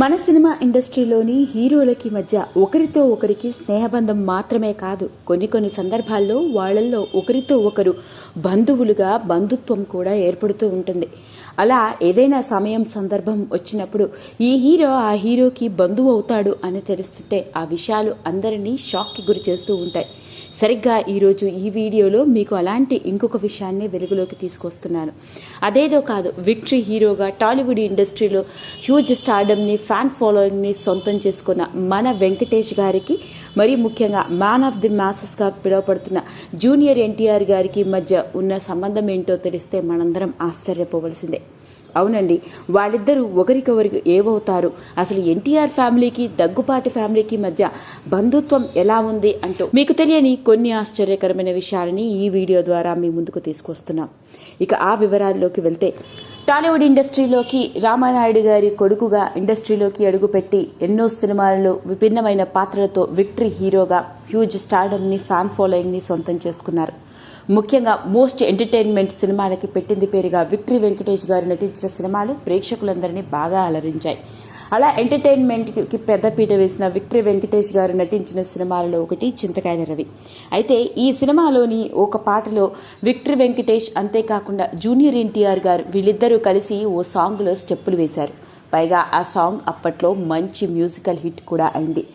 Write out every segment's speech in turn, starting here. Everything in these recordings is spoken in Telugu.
మన సినిమా ఇండస్ట్రీలోని హీరోలకి మధ్య ఒకరితో ఒకరికి స్నేహబంధం మాత్రమే కాదు, కొన్ని సందర్భాల్లో వాళ్ళల్లో ఒకరితో ఒకరు బంధువులుగా బంధుత్వం కూడా ఏర్పడుతూ ఉంటుంది. అలా ఏదైనా సమయం సందర్భం వచ్చినప్పుడు ఈ హీరో ఆ హీరోకి బంధువు అవుతాడు అని తెలుస్తుంటే ఆ విషయాలు అందరినీ షాక్కి గురి చేస్తూ ఉంటాయి. సరిగ్గా ఈరోజు ఈ వీడియోలో మీకు అలాంటి ఇంకొక విషయాన్ని వెలుగులోకి తీసుకొస్తున్నాను. అదేదో కాదు, విక్టరీ హీరోగా టాలీవుడ్ ఇండస్ట్రీలో హ్యూజ్ స్టార్డమ్ని, ఫ్యాన్ ఫాలోయింగ్ని సొంతం చేసుకున్న మన వెంకటేష్ గారికి, మరీ ముఖ్యంగా మ్యాన్ ఆఫ్ ది మాసెస్గా పిలువపడుతున్న జూనియర్ ఎన్టీఆర్ గారికి మధ్య ఉన్న సంబంధం ఏంటో తెలిస్తే మనందరం ఆశ్చర్యపోవలసిందే. అవునండి, వాళ్ళిద్దరూ ఒకరికొకరికి ఏవవుతారు, అసలు ఎన్టీఆర్ ఫ్యామిలీకి దగ్గుపాటి ఫ్యామిలీకి మధ్య బంధుత్వం ఎలా ఉంది అంటూ మీకు తెలియని కొన్ని ఆశ్చర్యకరమైన విషయాలని ఈ వీడియో ద్వారా మీ ముందుకు తీసుకొస్తున్నాం. ఇక ఆ వివరాల్లోకి వెళ్తే, టాలీవుడ్ ఇండస్ట్రీలోకి రామానాయుడు గారి కొడుకుగా ఇండస్ట్రీలోకి అడుగుపెట్టి ఎన్నో సినిమాలలో విభిన్నమైన పాత్రలతో విక్టరీ హీరోగా హ్యూజ్ స్టార్డమ్ని, ఫ్యాన్ ఫాలోయింగ్ని సొంతం చేసుకున్నారు. ముఖ్యంగా మోస్ట్ ఎంటర్టైన్మెంట్ సినిమాలకి పెట్టింది పేరుగా విక్టరీ వెంకటేష్ గారు నటించిన సినిమాలు ప్రేక్షకులందరినీ బాగా అలరించాయి. అలా ఎంటర్టైన్మెంట్కి పెద్దపీట వేసిన విక్టరీ వెంకటేష్ గారు నటించిన సినిమాలలో ఒకటి చింతకాయల రవి. అయితే ఈ సినిమాలోని ఒక పాటలో విక్టరీ వెంకటేష్ అంతేకాకుండా జూనియర్ ఎన్టీఆర్ గారు వీళ్ళిద్దరూ కలిసి ఓ సాంగ్లో స్టెప్పులు వేశారు. పైగా ఆ సాంగ్ అప్పట్లో మంచి మ్యూజికల్ హిట్ కూడా అయింది.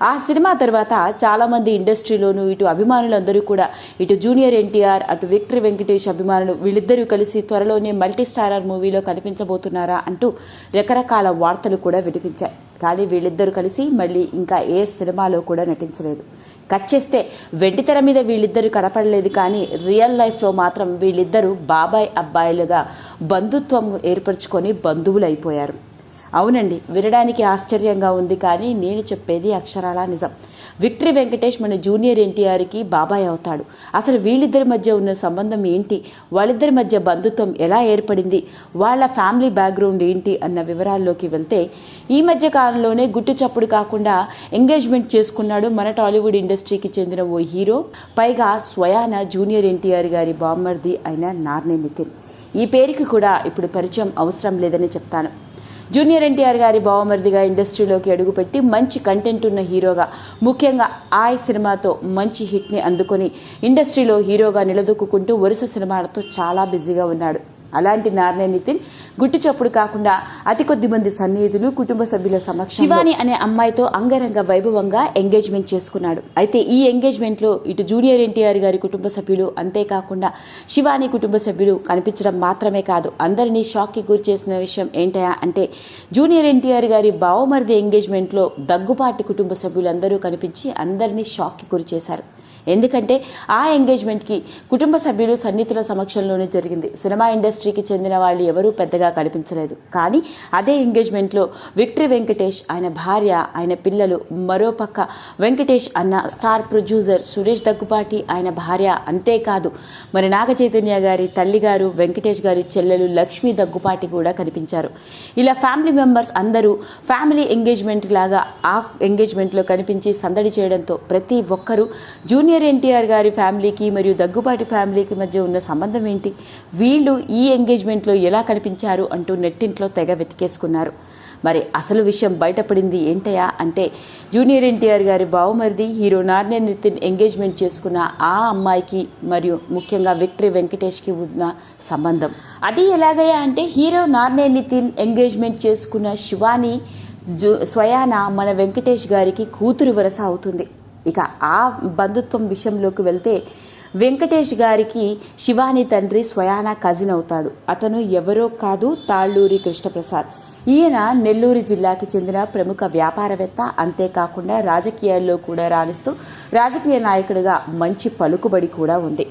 ఆ సినిమా తర్వాత చాలామంది ఇండస్ట్రీలోనూ ఇటు అభిమానులందరూ కూడా, ఇటు జూనియర్ ఎన్టీఆర్ అటు విక్టరీ వెంకటేష్ అభిమానులు వీళ్ళిద్దరూ కలిసి త్వరలోనే మల్టీ స్టారర్ మూవీలో కనిపించబోతున్నారా అంటూ రకరకాల వార్తలు కూడా వినిపించాయి. కానీ వీళ్ళిద్దరూ కలిసి మళ్ళీ ఇంకా ఏ సినిమాలో కూడా నటించలేదు. కట్ చేస్తే వెండితెర మీద వీళ్ళిద్దరూ కనపడలేదు, కానీ రియల్ లైఫ్లో మాత్రం వీళ్ళిద్దరూ బాబాయ్ అబ్బాయిలుగా బంధుత్వం ఏర్పరచుకొని బంధువులు అయిపోయారు. అవునండి, వినడానికి ఆశ్చర్యంగా ఉంది, కానీ నేను చెప్పేది అక్షరాల నిజం. విక్టరీ వెంకటేష్ మన జూనియర్ ఎన్టీఆర్కి బాబాయ్ అవుతాడు. అసలు వీళ్ళిద్దరి మధ్య ఉన్న సంబంధం ఏంటి, వాళ్ళిద్దరి మధ్య బంధుత్వం ఎలా ఏర్పడింది, వాళ్ళ ఫ్యామిలీ బ్యాక్గ్రౌండ్ ఏంటి అన్న వివరాల్లోకి వెళ్తే, ఈ మధ్య కాలంలోనే గుట్టు చప్పుడు కాకుండా ఎంగేజ్మెంట్ చేసుకున్నాడు మన టాలీవుడ్ ఇండస్ట్రీకి చెందిన ఓ హీరో. పైగా స్వయాన జూనియర్ ఎన్టీఆర్ గారి బామ్మర్ది అయిన నార్నే నితిన్. ఈ పేరుకి కూడా ఇప్పుడు పరిచయం అవసరం లేదని చెప్తాను. జూనియర్ ఎన్టీఆర్ గారి బావమరిదిగా ఇండస్ట్రీలోకి అడుగుపెట్టి మంచి కంటెంట్ ఉన్న హీరోగా, ముఖ్యంగా ఆయ్ సినిమాతో మంచి హిట్ని అందుకొని ఇండస్ట్రీలో హీరోగా నిలదొక్కుంటూ వరుస సినిమాలతో చాలా బిజీగా ఉన్నాడు. అలాంటి నార్నే నితిన్ గుట్టు చప్పుడు కాకుండా అతి కొద్ది మంది సన్నిహితులు, కుటుంబ సభ్యుల సమక్షంలో శివాని అనే అమ్మాయితో అంగరంగ వైభవంగా ఎంగేజ్మెంట్ చేసుకున్నాడు. అయితే ఈ ఎంగేజ్మెంట్లో ఇటు జూనియర్ ఎన్టీఆర్ గారి కుటుంబ సభ్యులు, అంతేకాకుండా శివాని కుటుంబ సభ్యులు కనిపించడం మాత్రమే కాదు, అందరినీ షాక్కి గురి చేసిన విషయం ఏంటయా అంటే, జూనియర్ ఎన్టీఆర్ గారి బావమరిది ఎంగేజ్మెంట్లో దగ్గుపాటి కుటుంబ సభ్యులందరూ కనిపించి అందరినీ షాక్కి గురి చేశారు. ఎందుకంటే ఆ ఎంగేజ్మెంట్కి కుటుంబ సభ్యులు, సన్నిహితుల సమక్షంలోనే జరిగింది. సినిమా ఇండస్ట్రీకి చెందిన వాళ్ళు ఎవరూ పెద్దగా కనిపించలేదు. కానీ అదే ఎంగేజ్మెంట్లో విక్టరీ వెంకటేష్, ఆయన భార్య, ఆయన పిల్లలు, మరోపక్క వెంకటేష్ అన్న స్టార్ ప్రొడ్యూసర్ సురేష్ దగ్గుపాటి, ఆయన భార్య, అంతేకాదు మరి నాగ చైతన్య గారి తల్లిగారు, వెంకటేష్ గారి చెల్లెలు లక్ష్మీ దగ్గుపాటి కూడా కనిపించారు. ఇలా ఫ్యామిలీ మెంబర్స్ అందరూ ఫ్యామిలీ ఎంగేజ్మెంట్ లాగా ఆ ఎంగేజ్మెంట్లో కనిపించి సందడి చేయడంతో ప్రతి ఒక్కరూ జూనియర్ ఎన్టీఆర్ గారి ఫ్యామిలీకి మరియు దగ్గుపాటి ఫ్యామిలీకి మధ్య ఉన్న సంబంధం ఏంటి, వీళ్ళు ఈ ఎంగేజ్మెంట్లో ఎలా కనిపించారు అంటూ నెట్టింట్లో తెగ వెతికేసుకున్నారు. మరి అసలు విషయం బయటపడింది ఏంటయా అంటే, జూనియర్ ఎన్టీఆర్ గారి బావమరిది హీరో నార్నే నితిన్ ఎంగేజ్మెంట్ చేసుకున్న ఆ అమ్మాయికి మరియు ముఖ్యంగా విక్టరీ వెంకటేష్కి ఉన్న సంబంధం. అది ఎలాగయ్యా అంటే, హీరో నార్నే నితిన్ ఎంగేజ్మెంట్ చేసుకున్న శివాని స్వయాన మన వెంకటేష్ గారికి కూతురు వరస అవుతుంది. ఇక ఆ బంధుత్వం విషయంలోకి వెళ్తే, వెంకటేష్ గారికి శివాని తండ్రి స్వయాన కజిన్ అవుతాడు. అతను ఎవరో కాదు, తాళ్ళూరి కృష్ణప్రసాద్. ఈయన నెల్లూరు జిల్లాకి చెందిన ప్రముఖ వ్యాపారవేత్త, అంతేకాకుండా రాజకీయాల్లో కూడా రాణిస్తూ రాజకీయ నాయకుడిగా మంచి పలుకుబడి కూడా ఉంది.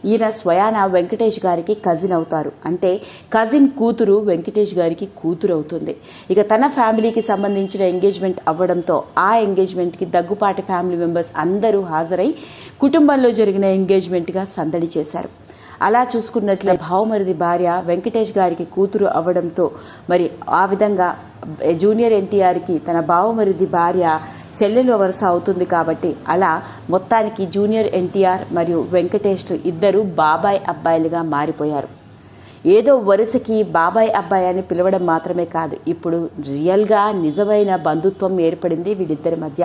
ఈయన స్వయాన వెంకటేష్ గారికి కజిన్ అవుతారు. అంటే కజిన్ కూతురు వెంకటేష్ గారికి కూతురు అవుతుంది. ఇక తన ఫ్యామిలీకి సంబంధించిన ఎంగేజ్మెంట్ అవ్వడంతో ఆ ఎంగేజ్మెంట్కి దగ్గుపాటి ఫ్యామిలీ మెంబర్స్ అందరూ హాజరై కుటుంబంలో జరిగిన ఎంగేజ్మెంట్గా సందడి చేశారు. అలా చూసుకున్నట్లే భావమరిది భార్య వెంకటేష్ గారికి కూతురు అవ్వడంతో మరి ఆ విధంగా జూనియర్ ఎన్టీఆర్కి తన భావమరిది భార్య చెల్లెలు వరుస అవుతుంది. కాబట్టి అలా మొత్తానికి జూనియర్ ఎన్టీఆర్ మరియు వెంకటేష్లు ఇద్దరు బాబాయ్ అబ్బాయిలుగా మారిపోయారు. ఏదో వరుసకి బాబాయ్ అబ్బాయి అని పిలవడం మాత్రమే కాదు, ఇప్పుడు రియల్గా నిజమైన బంధుత్వం ఏర్పడింది వీళ్ళిద్దరి మధ్య.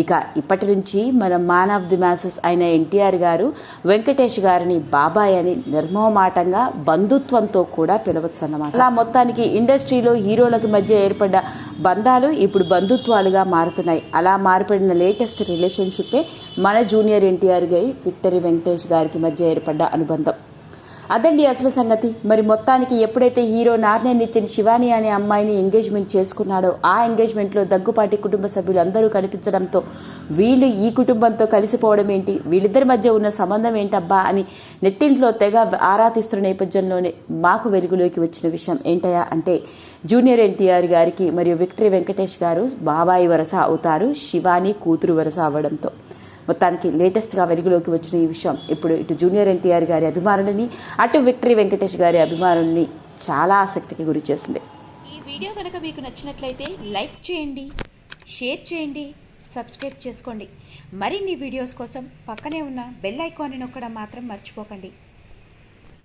ఇక ఇప్పటి నుంచి మన మ్యాన్ ఆఫ్ ది మ్యాసెస్ అయిన ఎన్టీఆర్ గారు వెంకటేష్ గారిని బాబాయ్ అని నిర్మోహమాటంగా బంధుత్వంతో కూడా పిలవచ్చు అన్నమాట. అలా మొత్తానికి ఇండస్ట్రీలో హీరోలకు మధ్య ఏర్పడ్డ బంధాలు ఇప్పుడు బంధుత్వాలుగా మారుతున్నాయి. అలా మారిపడిన లేటెస్ట్ రిలేషన్షిప్పే మన జూనియర్ ఎన్టీఆర్ గారి విక్టరీ వెంకటేష్ గారికి మధ్య ఏర్పడ్డ అనుబంధం. అదండి అసలు సంగతి. మరి మొత్తానికి ఎప్పుడైతే హీరో నార్నే నితిన్ శివాని అనే అమ్మాయిని ఎంగేజ్మెంట్ చేసుకున్నాడో ఆ ఎంగేజ్మెంట్లో దగ్గుపాటి కుటుంబ సభ్యులు అందరూ కనిపించడంతో వీళ్ళు ఈ కుటుంబంతో కలిసిపోవడం ఏంటి, వీళ్ళిద్దరి మధ్య ఉన్న సంబంధం ఏంటబ్బా అని నెట్టింట్లో తెగ ఆరాధిస్తున్న నేపథ్యంలోనే మాకు వెలుగులోకి వచ్చిన విషయం ఏంటయా అంటే, జూనియర్ ఎన్టీఆర్ గారికి మరియు విక్టరీ వెంకటేష్ గారు బాబాయి వరస అవుతారు, శివాని కూతురు వరస అవ్వడంతో. మొత్తానికి లేటెస్ట్గా వెలుగులోకి వచ్చిన ఈ విషయం ఇప్పుడు ఇటు జూనియర్ ఎన్టీఆర్ గారి అభిమానులని అటు విక్టరీ వెంకటేష్ గారి అభిమానులని చాలా ఆసక్తికి గురి చేసింది. ఈ వీడియో కనుక మీకు నచ్చినట్లయితే లైక్ చేయండి, షేర్ చేయండి, సబ్స్క్రైబ్ చేసుకోండి. మరిన్ని వీడియోస్ కోసం పక్కనే ఉన్న బెల్ ఐకాన్ని నొక్కడం మాత్రం మర్చిపోకండి.